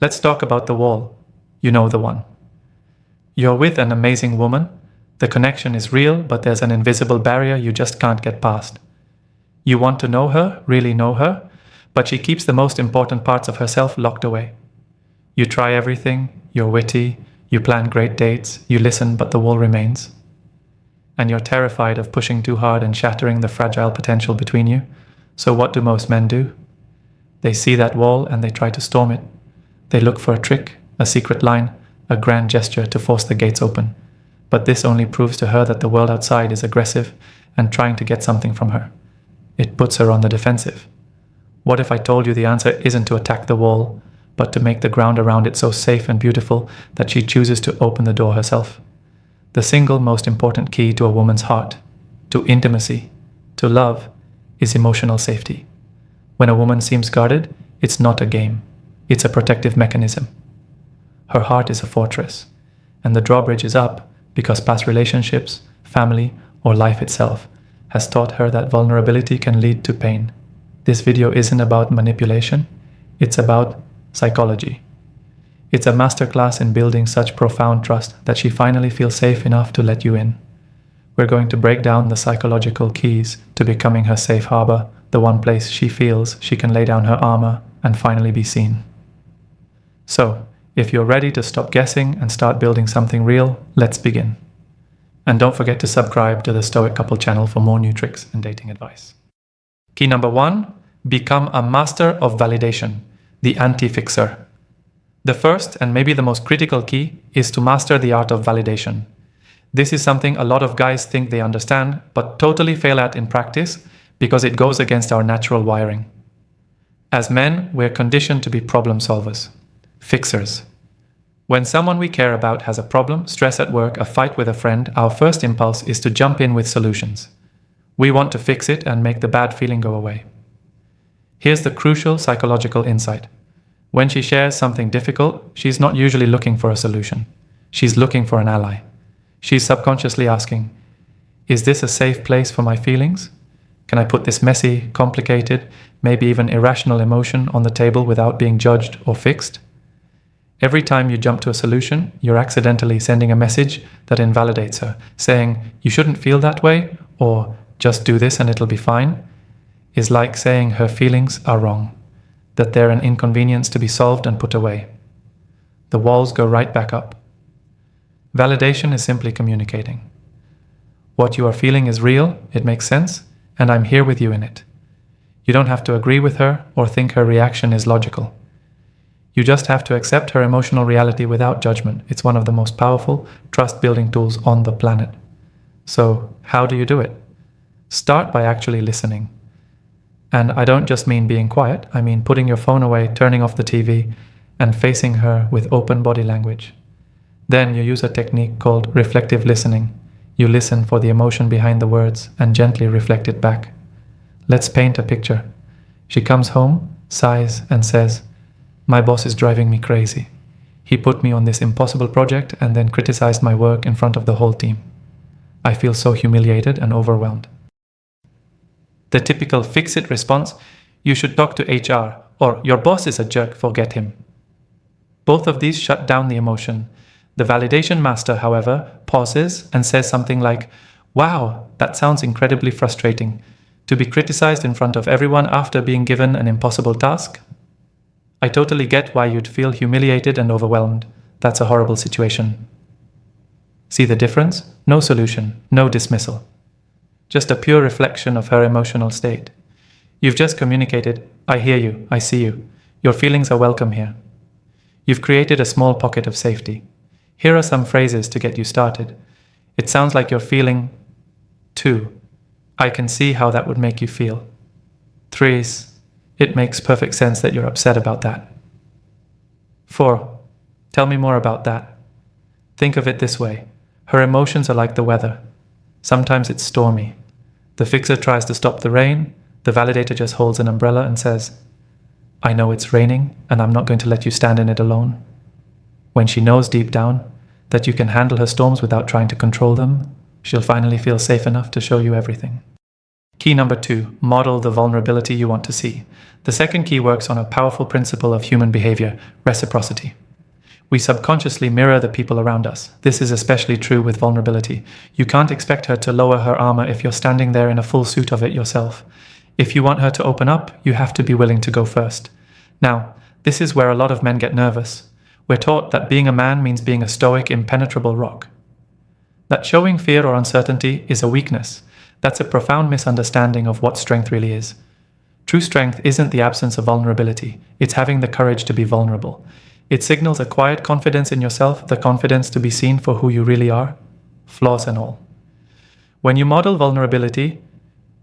Let's talk about the wall. You know the one. You're with an amazing woman. The connection is real, but there's an invisible barrier you just can't get past. You want to know her, really know her, but she keeps the most important parts of herself locked away. You try everything, you're witty, you plan great dates, you listen, but the wall remains. And you're terrified of pushing too hard and shattering the fragile potential between you. So what do most men do? They see that wall and they try to storm it. They look for a trick, a secret line, a grand gesture to force the gates open. But this only proves to her that the world outside is aggressive and trying to get something from her. It puts her on the defensive. What if I told you the answer isn't to attack the wall, but to make the ground around it so safe and beautiful that she chooses to open the door herself? The single most important key to a woman's heart, to intimacy, to love, is emotional safety. When a woman seems guarded, it's not a game. It's a protective mechanism. Her heart is a fortress, and the drawbridge is up because past relationships, family, or life itself has taught her that vulnerability can lead to pain. This video isn't about manipulation, it's about psychology. It's a masterclass in building such profound trust that she finally feels safe enough to let you in. We're going to break down the psychological keys to becoming her safe harbor, the one place she feels she can lay down her armor and finally be seen. So, if you're ready to stop guessing and start building something real, let's begin. And don't forget to subscribe to the Stoic Couple channel for more new tricks and dating advice. Key number 1, become a master of validation, the anti-fixer. The first and maybe the most critical key is to master the art of validation. This is something a lot of guys think they understand, but totally fail at in practice because it goes against our natural wiring. As men, we're conditioned to be problem solvers, fixers. When someone we care about has a problem, stress at work, a fight with a friend, our first impulse is to jump in with solutions. We want to fix it and make the bad feeling go away. Here's the crucial psychological insight. When she shares something difficult, she's not usually looking for a solution. She's looking for an ally. She's subconsciously asking, is this a safe place for my feelings? Can I put this messy, complicated, maybe even irrational emotion on the table without being judged or fixed? Every time you jump to a solution, you're accidentally sending a message that invalidates her, saying, you shouldn't feel that way, or just do this and it'll be fine, is like saying her feelings are wrong, that they're an inconvenience to be solved and put away. The walls go right back up. Validation is simply communicating. What you are feeling is real, it makes sense, and I'm here with you in it. You don't have to agree with her or think her reaction is logical. You just have to accept her emotional reality without judgment. It's one of the most powerful trust-building tools on the planet. So, how do you do it? Start by actually listening. And I don't just mean being quiet, I mean putting your phone away, turning off the TV, and facing her with open body language. Then you use a technique called reflective listening. You listen for the emotion behind the words and gently reflect it back. Let's paint a picture. She comes home, sighs, and says, my boss is driving me crazy. He put me on this impossible project and then criticized my work in front of the whole team. I feel so humiliated and overwhelmed. The typical fix-it response, you should talk to HR, or your boss is a jerk, forget him. Both of these shut down the emotion. The validation master, however, pauses and says something like, wow, that sounds incredibly frustrating. To be criticized in front of everyone after being given an impossible task? I totally get why you'd feel humiliated and overwhelmed. That's a horrible situation. See the difference? No solution, no dismissal. Just a pure reflection of her emotional state. You've just communicated, I hear you, I see you. Your feelings are welcome here. You've created a small pocket of safety. Here are some phrases to get you started. It sounds like you're feeling 2. I can see how that would make you feel. 3. It makes perfect sense that you're upset about that. 4. Tell me more about that. Think of it this way. Her emotions are like the weather. Sometimes it's stormy. The fixer tries to stop the rain. The validator just holds an umbrella and says, I know it's raining and I'm not going to let you stand in it alone. When she knows deep down that you can handle her storms without trying to control them, she'll finally feel safe enough to show you everything. Key number 2, model the vulnerability you want to see. The second key works on a powerful principle of human behavior, reciprocity. We subconsciously mirror the people around us. This is especially true with vulnerability. You can't expect her to lower her armor if you're standing there in a full suit of it yourself. If you want her to open up, you have to be willing to go first. Now, this is where a lot of men get nervous. We're taught that being a man means being a stoic, impenetrable rock. That showing fear or uncertainty is a weakness. That's a profound misunderstanding of what strength really is. True strength isn't the absence of vulnerability. It's having the courage to be vulnerable. It signals a quiet confidence in yourself, the confidence to be seen for who you really are, flaws and all. When you model vulnerability,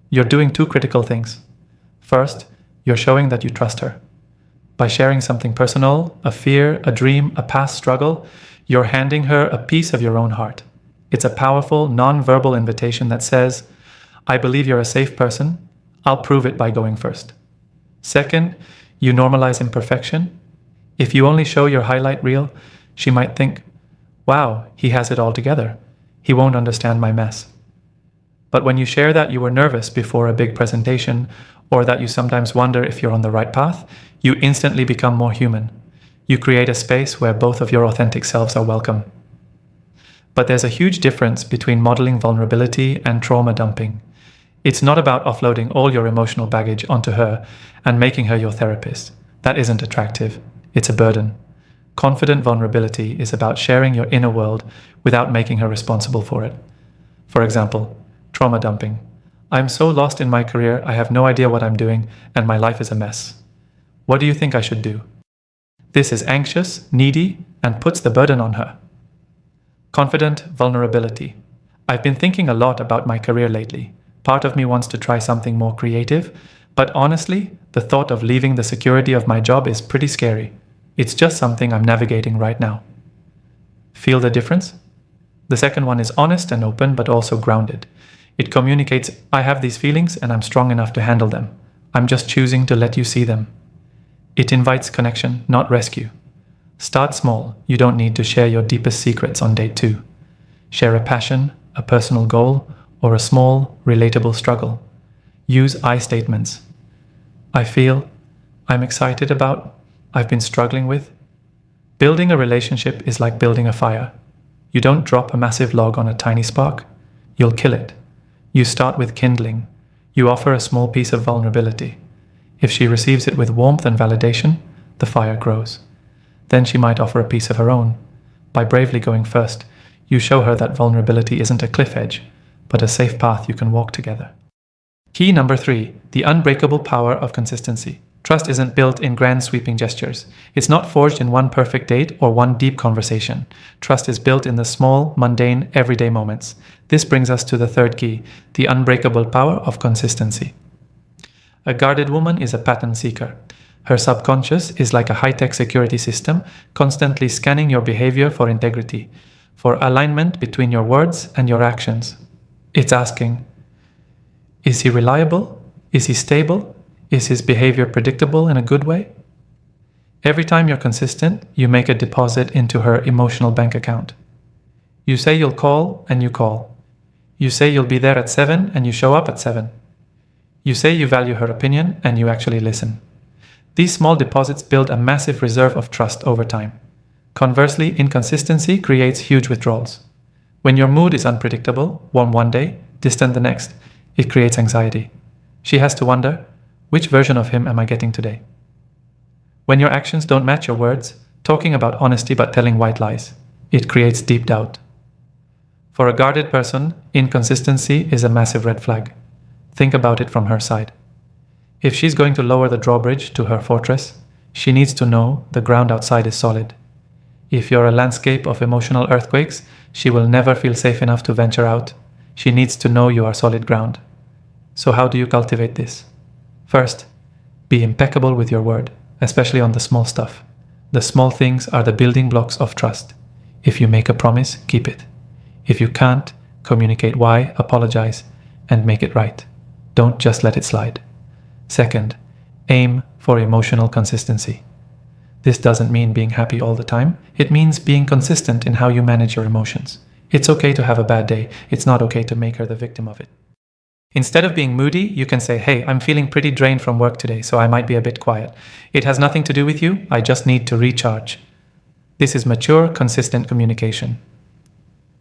you're doing two critical things. First, you're showing that you trust her. By sharing something personal, a fear, a dream, a past struggle, you're handing her a piece of your own heart. It's a powerful, non-verbal invitation that says, I believe you're a safe person. I'll prove it by going first. Second, you normalize imperfection. If you only show your highlight reel, she might think, wow, he has it all together. He won't understand my mess. But when you share that you were nervous before a big presentation, or that you sometimes wonder if you're on the right path, you instantly become more human. You create a space where both of your authentic selves are welcome. But there's a huge difference between modeling vulnerability and trauma dumping. It's not about offloading all your emotional baggage onto her and making her your therapist. That isn't attractive. It's a burden. Confident vulnerability is about sharing your inner world without making her responsible for it. For example, trauma dumping. I'm so lost in my career, I have no idea what I'm doing, and my life is a mess. What do you think I should do? This is anxious, needy, and puts the burden on her. Confident vulnerability. I've been thinking a lot about my career lately. Part of me wants to try something more creative, but honestly, the thought of leaving the security of my job is pretty scary. It's just something I'm navigating right now. Feel the difference? The second one is honest and open, but also grounded. It communicates, I have these feelings and I'm strong enough to handle them. I'm just choosing to let you see them. It invites connection, not rescue. Start small. You don't need to share your deepest secrets on date 2. Share a passion, a personal goal, or a small, relatable struggle. Use I statements. I feel, I'm excited about, I've been struggling with. Building a relationship is like building a fire. You don't drop a massive log on a tiny spark. You'll kill it. You start with kindling. You offer a small piece of vulnerability. If she receives it with warmth and validation, the fire grows. Then she might offer a piece of her own. By bravely going first, you show her that vulnerability isn't a cliff edge, but a safe path you can walk together. Key number 3, the unbreakable power of consistency. Trust isn't built in grand sweeping gestures. It's not forged in one perfect date or one deep conversation. Trust is built in the small, mundane, everyday moments. This brings us to the third key, the unbreakable power of consistency. A guarded woman is a pattern seeker. Her subconscious is like a high-tech security system, constantly scanning your behavior for integrity, for alignment between your words and your actions. It's asking, is he reliable? Is he stable? Is his behavior predictable in a good way? Every time you're consistent, you make a deposit into her emotional bank account. You say you'll call, and you call. You say you'll be there at 7, and you show up at 7. You say you value her opinion, and you actually listen. These small deposits build a massive reserve of trust over time. Conversely, inconsistency creates huge withdrawals. When your mood is unpredictable, warm one day, distant the next, it creates anxiety. She has to wonder, which version of him am I getting today? When your actions don't match your words, talking about honesty but telling white lies, it creates deep doubt. For a guarded person, inconsistency is a massive red flag. Think about it from her side. If she's going to lower the drawbridge to her fortress, she needs to know the ground outside is solid. If you're a landscape of emotional earthquakes, she will never feel safe enough to venture out. She needs to know you are solid ground. So how do you cultivate this? First, be impeccable with your word, especially on the small stuff. The small things are the building blocks of trust. If you make a promise, keep it. If you can't, communicate why, apologize, and make it right. Don't just let it slide. Second, aim for emotional consistency. This doesn't mean being happy all the time. It means being consistent in how you manage your emotions. It's okay to have a bad day. It's not okay to make her the victim of it. Instead of being moody, you can say, hey, I'm feeling pretty drained from work today, so I might be a bit quiet. It has nothing to do with you, I just need to recharge. This is mature, consistent communication.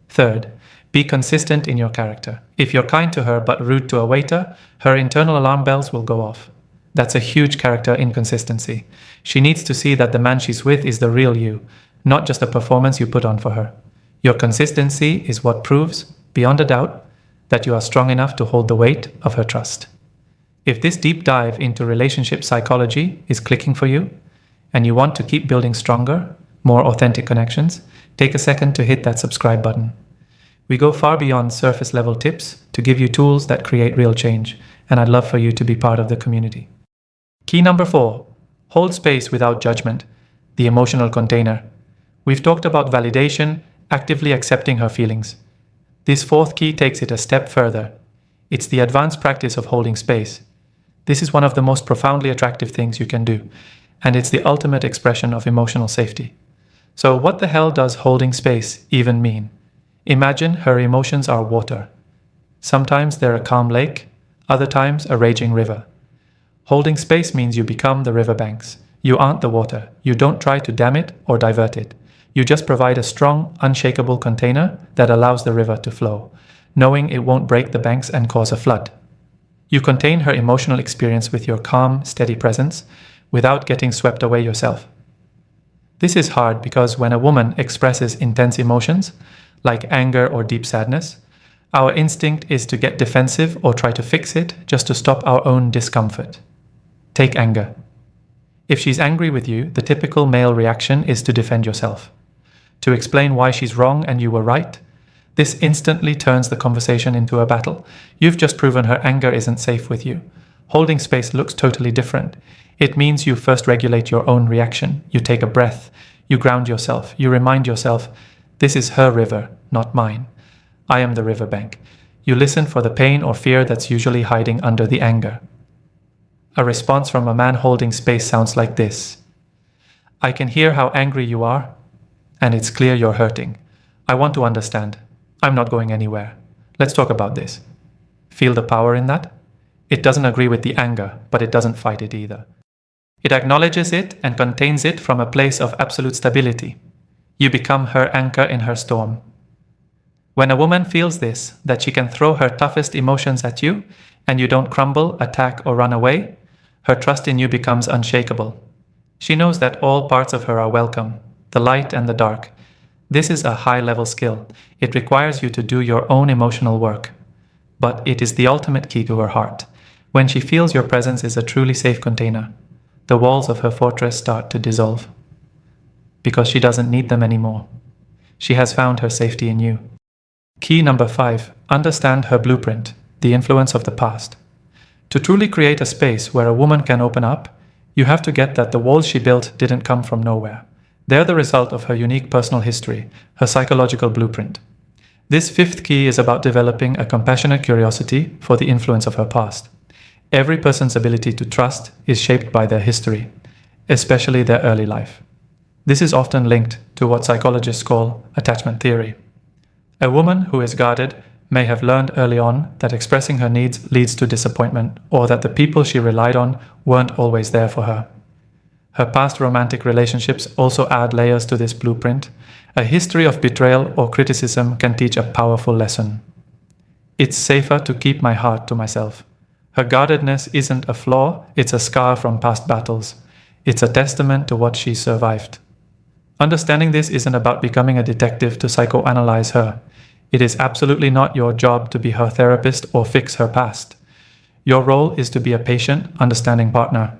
Third, be consistent in your character. If you're kind to her but rude to a waiter, her internal alarm bells will go off. That's a huge character inconsistency. She needs to see that the man she's with is the real you, not just a performance you put on for her. Your consistency is what proves, beyond a doubt, that you are strong enough to hold the weight of her trust. If this deep dive into relationship psychology is clicking for you, and you want to keep building stronger, more authentic connections, take a second to hit that subscribe button. We go far beyond surface level tips to give you tools that create real change, and I'd love for you to be part of the community. Key number 4, hold space without judgment, the emotional container. We've talked about validation, actively accepting her feelings. This fourth key takes it a step further. It's the advanced practice of holding space. This is one of the most profoundly attractive things you can do, and it's the ultimate expression of emotional safety. So what the hell does holding space even mean? Imagine her emotions are water. Sometimes they're a calm lake, other times a raging river. Holding space means you become the riverbanks. You aren't the water. You don't try to dam it or divert it. You just provide a strong, unshakable container that allows the river to flow, knowing it won't break the banks and cause a flood. You contain her emotional experience with your calm, steady presence without getting swept away yourself. This is hard because when a woman expresses intense emotions, like anger or deep sadness, our instinct is to get defensive or try to fix it just to stop our own discomfort. Take anger. If she's angry with you, the typical male reaction is to defend yourself, to explain why she's wrong and you were right. This instantly turns the conversation into a battle. You've just proven her anger isn't safe with you. Holding space looks totally different. It means you first regulate your own reaction. You take a breath. You ground yourself. You remind yourself, this is her river, not mine. I am the riverbank. You listen for the pain or fear that's usually hiding under the anger. A response from a man holding space sounds like this. I can hear how angry you are, and it's clear you're hurting. I want to understand. I'm not going anywhere. Let's talk about this. Feel the power in that? It doesn't agree with the anger, but it doesn't fight it either. It acknowledges it and contains it from a place of absolute stability. You become her anchor in her storm. When a woman feels this, that she can throw her toughest emotions at you, and you don't crumble, attack, or run away, her trust in you becomes unshakable. She knows that all parts of her are welcome, the light and the dark. This is a high-level skill. It requires you to do your own emotional work. But it is the ultimate key to her heart. When she feels your presence is a truly safe container, the walls of her fortress start to dissolve. Because she doesn't need them anymore. She has found her safety in you. Key number 5, understand her blueprint, the influence of the past. To truly create a space where a woman can open up, you have to get that the walls she built didn't come from nowhere. They're the result of her unique personal history, her psychological blueprint. This 5th key is about developing a compassionate curiosity for the influence of her past. Every person's ability to trust is shaped by their history, especially their early life. This is often linked to what psychologists call attachment theory. A woman who is guarded may have learned early on that expressing her needs leads to disappointment, or that the people she relied on weren't always there for her. Her past romantic relationships also add layers to this blueprint. A history of betrayal or criticism can teach a powerful lesson. It's safer to keep my heart to myself. Her guardedness isn't a flaw, it's a scar from past battles. It's a testament to what she survived. Understanding this isn't about becoming a detective to psychoanalyze her. It is absolutely not your job to be her therapist or fix her past. Your role is to be a patient, understanding partner.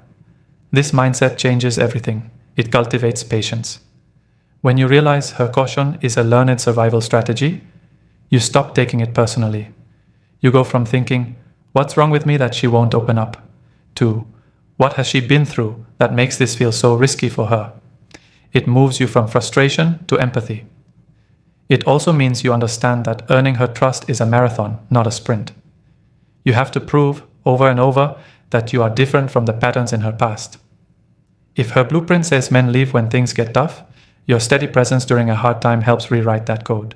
This mindset changes everything. It cultivates patience. When you realize her caution is a learned survival strategy, you stop taking it personally. You go from thinking, what's wrong with me that she won't open up, to what has she been through that makes this feel so risky for her? It moves you from frustration to empathy. It also means you understand that earning her trust is a marathon, not a sprint. You have to prove over and over that you are different from the patterns in her past. If her blueprint says men leave when things get tough, your steady presence during a hard time helps rewrite that code.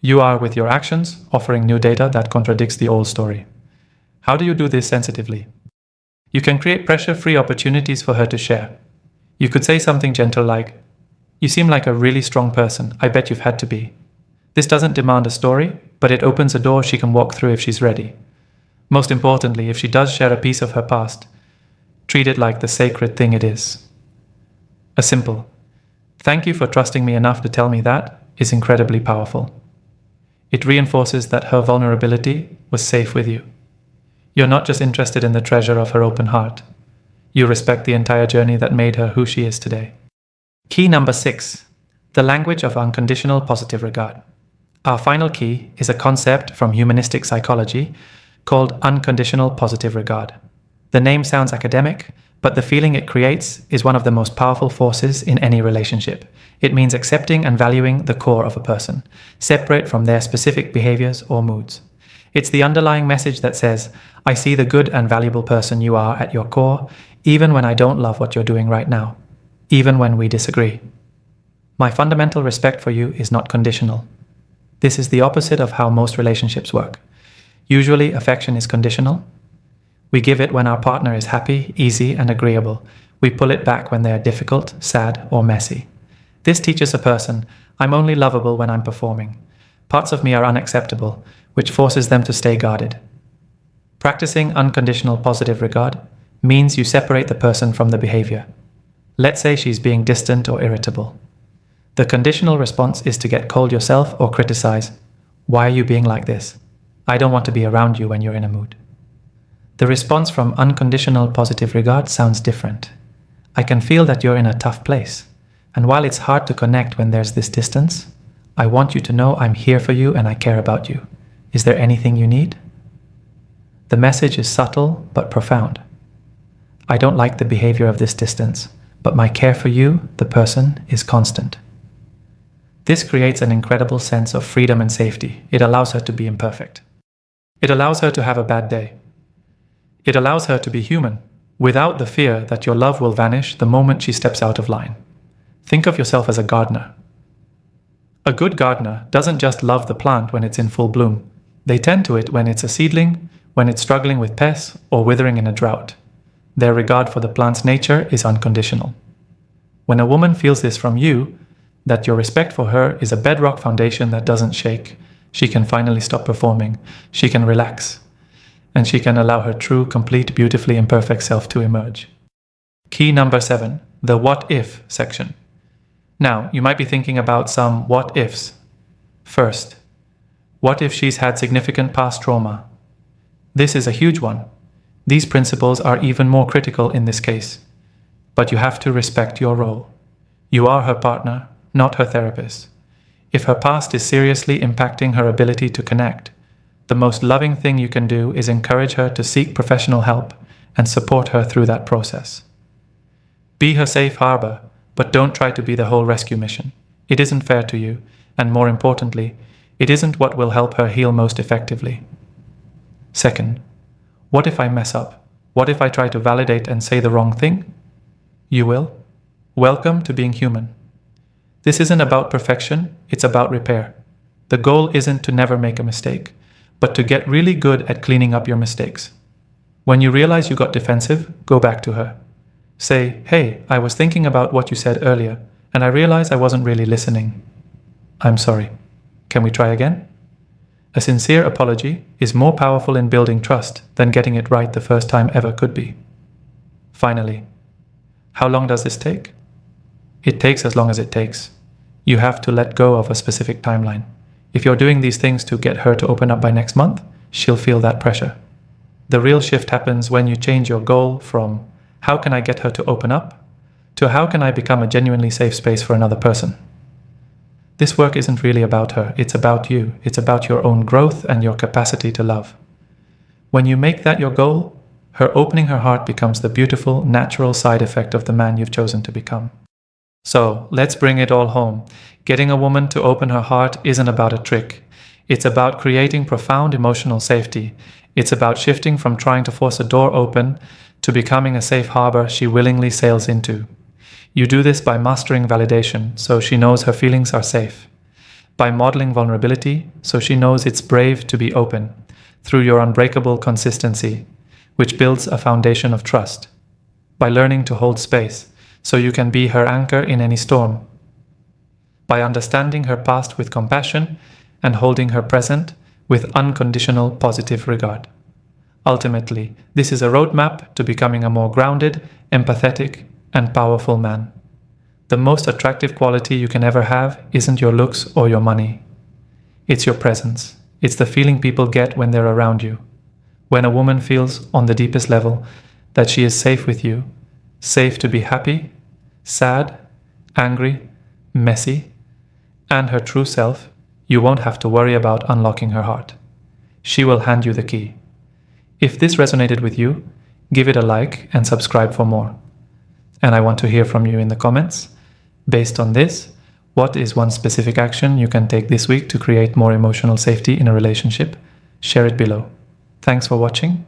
You are, with your actions, offering new data that contradicts the old story. How do you do this sensitively? You can create pressure-free opportunities for her to share. You could say something gentle like, "You seem like a really strong person. I bet you've had to be." This doesn't demand a story, but it opens a door she can walk through if she's ready. Most importantly, if she does share a piece of her past, treat it like the sacred thing it is. A simple, "Thank you for trusting me enough to tell me that," is incredibly powerful. It reinforces that her vulnerability was safe with you. You're not just interested in the treasure of her open heart. You respect the entire journey that made her who she is today. Key number 6, the language of unconditional positive regard. Our final key is a concept from humanistic psychology called unconditional positive regard. The name sounds academic, but the feeling it creates is one of the most powerful forces in any relationship. It means accepting and valuing the core of a person, separate from their specific behaviors or moods. It's the underlying message that says, "I see the good and valuable person you are at your core, even when I don't love what you're doing right now, even when we disagree. My fundamental respect for you is not conditional." This is the opposite of how most relationships work. Usually, affection is conditional. We give it when our partner is happy, easy, and agreeable. We pull it back when they are difficult, sad, or messy. This teaches a person, "I'm only lovable when I'm performing. Parts of me are unacceptable," which forces them to stay guarded. Practicing unconditional positive regard means you separate the person from the behavior. Let's say she's being distant or irritable. The conditional response is to get cold yourself or criticize. "Why are you being like this? I don't want to be around you when you're in a mood." The response from unconditional positive regard sounds different. "I can feel that you're in a tough place, and while it's hard to connect when there's this distance, I want you to know I'm here for you and I care about you. Is there anything you need?" The message is subtle but profound. "I don't like the behavior of this distance, but my care for you, the person, is constant." This creates an incredible sense of freedom and safety. It allows her to be imperfect. It allows her to have a bad day. It allows her to be human, without the fear that your love will vanish the moment she steps out of line. Think of yourself as a gardener. A good gardener doesn't just love the plant when it's in full bloom. They tend to it when it's a seedling, when it's struggling with pests, or withering in a drought. Their regard for the plant's nature is unconditional. When a woman feels this from you, that your respect for her is a bedrock foundation that doesn't shake, she can finally stop performing, she can relax, and she can allow her true, complete, beautifully imperfect self to emerge. Key number 7, the what if section. Now, you might be thinking about some what ifs. First, what if she's had significant past trauma? This is a huge one. These principles are even more critical in this case. But you have to respect your role. You are her partner, not her therapist. If her past is seriously impacting her ability to connect, the most loving thing you can do is encourage her to seek professional help and support her through that process. Be her safe harbor, but don't try to be the whole rescue mission. It isn't fair to you, and more importantly, it isn't what will help her heal most effectively. Second, what if I mess up? What if I try to validate and say the wrong thing? You will. Welcome to being human. This isn't about perfection, it's about repair. The goal isn't to never make a mistake, but to get really good at cleaning up your mistakes. When you realize you got defensive, go back to her. Say, "Hey, I was thinking about what you said earlier, and I realized I wasn't really listening. I'm sorry. Can we try again?" A sincere apology is more powerful in building trust than getting it right the first time ever could be. Finally, how long does this take? It takes as long as it takes. You have to let go of a specific timeline. If you're doing these things to get her to open up by next month, she'll feel that pressure. The real shift happens when you change your goal from "how can I get her to open up?" to "how can I become a genuinely safe space for another person?" This work isn't really about her, it's about you. It's about your own growth and your capacity to love. When you make that your goal, her opening her heart becomes the beautiful, natural side effect of the man you've chosen to become. So, let's bring it all home. Getting a woman to open her heart isn't about a trick. It's about creating profound emotional safety. It's about shifting from trying to force a door open to becoming a safe harbor she willingly sails into. You do this by mastering validation, so she knows her feelings are safe. By modeling vulnerability, so she knows it's brave to be open. through your unbreakable consistency, which builds a foundation of trust. By learning to hold space, so you can be her anchor in any storm. By understanding her past with compassion and holding her present with unconditional positive regard. Ultimately, this is a roadmap to becoming a more grounded, empathetic, and powerful man. The most attractive quality you can ever have isn't your looks or your money. It's your presence. It's the feeling people get when they're around you. When a woman feels, on the deepest level, that she is safe with you, safe to be happy, sad, angry, messy, and her true self, you won't have to worry about unlocking her heart. She will hand you the key. If this resonated with you, give it a like and subscribe for more. And I want to hear from you in the comments. Based on this, what is one specific action you can take this week to create more emotional safety in a relationship? Share it below. Thanks for watching,